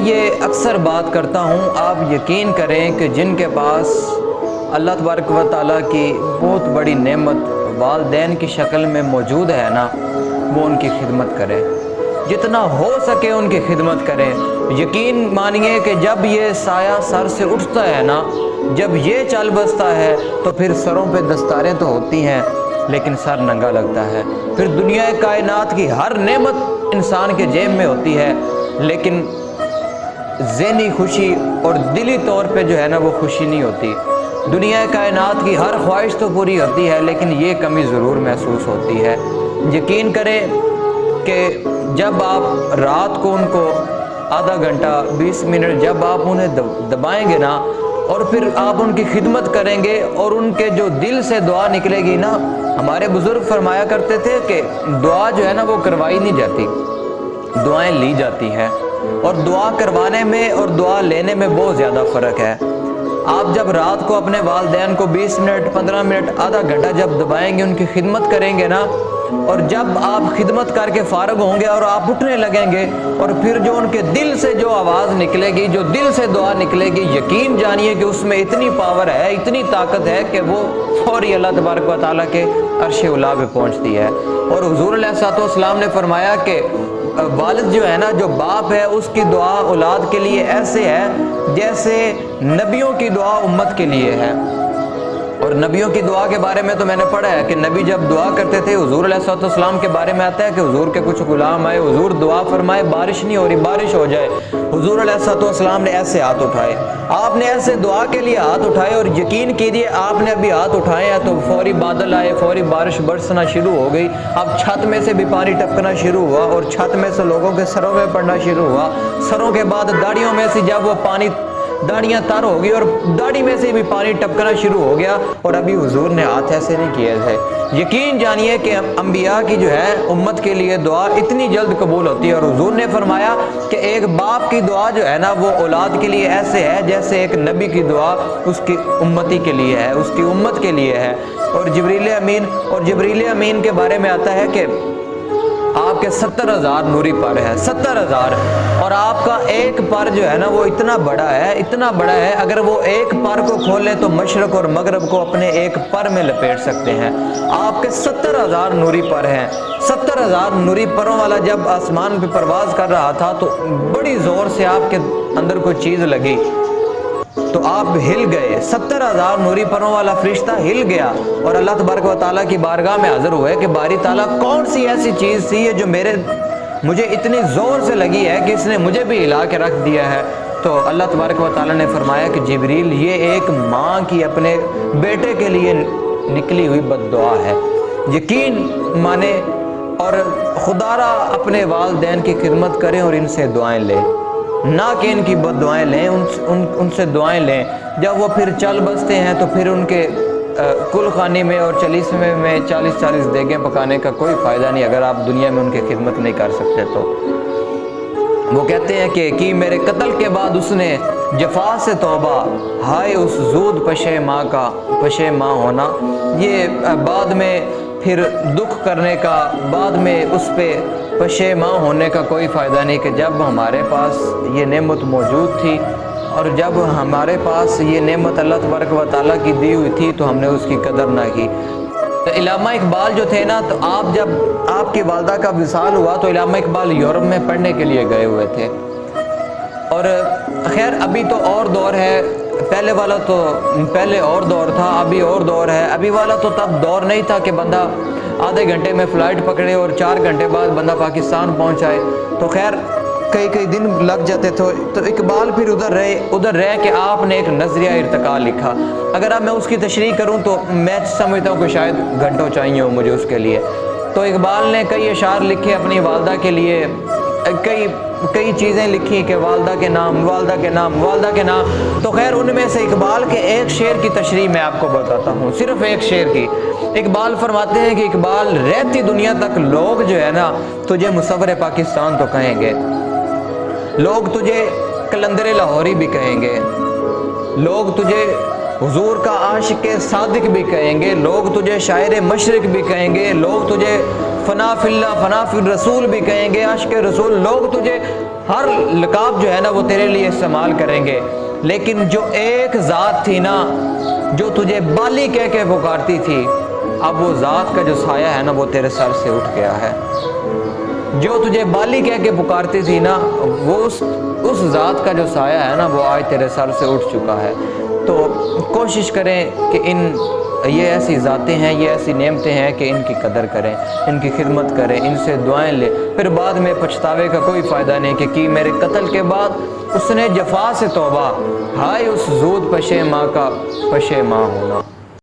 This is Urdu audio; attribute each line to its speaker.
Speaker 1: یہ اکثر بات کرتا ہوں، آپ یقین کریں کہ جن کے پاس اللہ تبارک و تعالیٰ کی بہت بڑی نعمت والدین کی شکل میں موجود ہے نا، وہ ان کی خدمت کرے، جتنا ہو سکے ان کی خدمت کریں۔ یقین مانیے کہ جب یہ سایہ سر سے اٹھتا ہے نا، جب یہ چل بستا ہے تو پھر سروں پہ دستاریں تو ہوتی ہیں لیکن سر ننگا لگتا ہے۔ پھر دنیا کائنات کی ہر نعمت انسان کے جیب میں ہوتی ہے لیکن ذہنی خوشی اور دلی طور پہ جو ہے نا وہ خوشی نہیں ہوتی۔ دنیا کائنات کی ہر خواہش تو پوری ہوتی ہے لیکن یہ کمی ضرور محسوس ہوتی ہے۔ یقین کریں کہ جب آپ رات کو ان کو آدھا گھنٹہ 20 منٹ جب آپ انہیں دبائیں گے نا اور پھر آپ ان کی خدمت کریں گے اور ان کے جو دل سے دعا نکلے گی نا، ہمارے بزرگ فرمایا کرتے تھے کہ دعا جو ہے نا وہ کروائی نہیں جاتی، دعائیں لی جاتی ہیں، اور دعا کروانے میں اور دعا لینے میں بہت زیادہ فرق ہے۔ آپ جب رات کو اپنے والدین کو 20 منٹ 15 منٹ آدھا گھنٹہ جب دبائیں گے، ان کی خدمت کریں گے نا، اور جب آپ خدمت کر کے فارغ ہوں گے اور آپ اٹھنے لگیں گے اور پھر جو ان کے دل سے جو آواز نکلے گی، جو دل سے دعا نکلے گی، یقین جانیے کہ اس میں اتنی پاور ہے، اتنی طاقت ہے کہ وہ فوری اللہ تبارک و تعالیٰ کے عرش اولا پہ پہنچتی ہے۔ اور حضور علیہ الصلوۃ والسلام نے فرمایا کہ والد جو ہے نا، جو باپ ہے، اس کی دعا اولاد کے لیے ایسے ہے جیسے نبیوں کی دعا امت کے لیے ہے۔ اور نبیوں کی دعا کے بارے میں تو میں نے پڑھا ہے کہ نبی جب دعا کرتے تھے، حضور علیہ الصلوۃ والسلام کے بارے میں آتا ہے کہ حضور کے کچھ غلام آئے، حضور دعا فرمائے بارش نہیں ہو رہی، بارش ہو جائے، حضور علیہ الصلوۃ والسلام نے ایسے ہاتھ اٹھائے، آپ نے ایسے دعا کے لیے ہاتھ اٹھائے، اور یقین کیجیے آپ نے ابھی ہاتھ اٹھائے ہیں تو فوری بادل آئے، فوری بارش برسنا شروع ہو گئی، اب چھت میں سے بھی پانی ٹپکنا شروع ہوا اور چھت میں سے لوگوں کے سروں میں پڑنا شروع ہوا، سروں کے بعد داڑھیوں میں سے جب وہ پانی، داڑیاں تر ہو گئی اور داڑھی میں سے بھی پانی ٹپکنا شروع ہو گیا، اور ابھی حضور نے ہاتھ ایسے نہیں کیے تھے۔ یقین جانیے کہ انبیاء کی جو ہے امت کے لیے دعا اتنی جلد قبول ہوتی ہے، اور حضور نے فرمایا کہ ایک باپ کی دعا جو ہے نا وہ اولاد کے لیے ایسے ہے جیسے ایک نبی کی دعا اس کی امتی کے لیے ہے، اس کی امت کے لیے ہے۔ اور جبریل امین کے بارے میں آتا ہے کہ آپ کے 70,000 نوری پر ہے، 70,000، اور آپ کا ایک پر جو ہے نا وہ اتنا بڑا ہے، اگر وہ ایک پر کو کھولے تو مشرق اور مغرب کو اپنے ایک پر میں لپیٹ سکتے ہیں۔ آپ کے 70,000 نوری پر ہیں۔ 70,000 نوری پروں والا جب آسمان پہ پرواز کر رہا تھا تو بڑی زور سے آپ کے اندر کوئی چیز لگی تو آپ ہل گئے، 70,000 نوری پروں والا فرشتہ ہل گیا، اور اللہ تبارک و تعالیٰ کی بارگاہ میں حاضر ہوئے کہ باری تعالیٰ کون سی ایسی چیز تھی جو مجھے اتنی زور سے لگی ہے کہ اس نے مجھے بھی ہلا کے رکھ دیا ہے؟ تو اللہ تبارک و تعالیٰ نے فرمایا کہ جبریل، یہ ایک ماں کی اپنے بیٹے کے لیے نکلی ہوئی بد دعا ہے۔ یقین مانے اور خدا را اپنے والدین کی خدمت کریں اور ان سے دعائیں لیں، نہ کہ ان کی بد دعائیں لیں، ان سے دعائیں لیں۔ جب وہ پھر چل بستے ہیں تو پھر ان کے کل خانی میں اور چلیسویں میں 40 دیگیں پکانے کا کوئی فائدہ نہیں اگر آپ دنیا میں ان کی خدمت نہیں کر سکتے۔ تو وہ کہتے ہیں کہ میرے قتل کے بعد اس نے جفا سے توبہ، ہائے اس زود پشیماں کا پشیماں ہونا۔ یہ بعد میں پھر دکھ کرنے کا، بعد میں اس پہ پشیماں ہونے کا کوئی فائدہ نہیں کہ جب ہمارے پاس یہ نعمت موجود تھی اور جب ہمارے پاس یہ نعمت اللہ تبارک و تعالیٰ کی دی ہوئی تھی تو ہم نے اس کی قدر نہ کی۔ تو علامہ اقبال جو تھے نا، تو جب آپ کی والدہ کا وصال ہوا تو علامہ اقبال یورپ میں پڑھنے کے لیے گئے ہوئے تھے، اور خیر ابھی تو اور دور ہے، پہلے اور دور تھا، ابھی اور دور ہے۔ ابھی والا تو تب دور نہیں تھا کہ بندہ آدھے گھنٹے میں فلائٹ پکڑے اور 4 گھنٹے بعد بندہ پاکستان پہنچ جائے، تو خیر کئی دن لگ جاتے تھے۔ تو اقبال پھر ادھر رہ کے آپ نے ایک نظریہ ارتقاء لکھا۔ اگر اب میں اس کی تشریح کروں تو میں سمجھتا ہوں کہ شاید گھنٹوں چاہیے ہوں مجھے اس کے لیے۔ تو اقبال نے کئی اشعار لکھے اپنی والدہ کے لیے، کئی چیزیں لکھی کہ والدہ کے نام۔ تو خیر ان میں سے اقبال کے ایک شعر کی تشریح میں آپ کو بتاتا ہوں، صرف ایک شعر کی۔ اقبال فرماتے ہیں کہ اقبال، رہتی دنیا تک لوگ جو ہے نا تجھے مصور پاکستان تو کہیں گے، لوگ تجھے قلندر لاہوری بھی کہیں گے، لوگ تجھے حضور کا عاشق صادق بھی کہیں گے، لوگ تجھے شاعر مشرق بھی کہیں گے، لوگ تجھے فنا فی اللہ فنا فی الرسول بھی کہیں گے، عاشق رسول، لوگ تجھے ہر لقاب جو ہے نا وہ تیرے لیے استعمال کریں گے، لیکن جو ایک ذات تھی نا جو تجھے بالی کہہ کے پکارتی تھی، اب وہ ذات کا جو سایہ ہے نا وہ تیرے سر سے اٹھ گیا ہے۔ جو تجھے بالی کہہ کے پکارتی تھی نا وہ اس ذات کا جو سایہ ہے نا وہ آج تیرے سر سے اٹھ چکا ہے۔ تو کوشش کریں کہ یہ ایسی ذاتیں ہیں، یہ ایسی نعمتیں ہیں کہ ان کی قدر کریں، ان کی خدمت کریں، ان سے دعائیں لیں، پھر بعد میں پچھتاوے کا کوئی فائدہ نہیں کہ میرے قتل کے بعد اس نے جفا سے توبہ، ہائے اس زود پشیماں کا پشیماں ہونا۔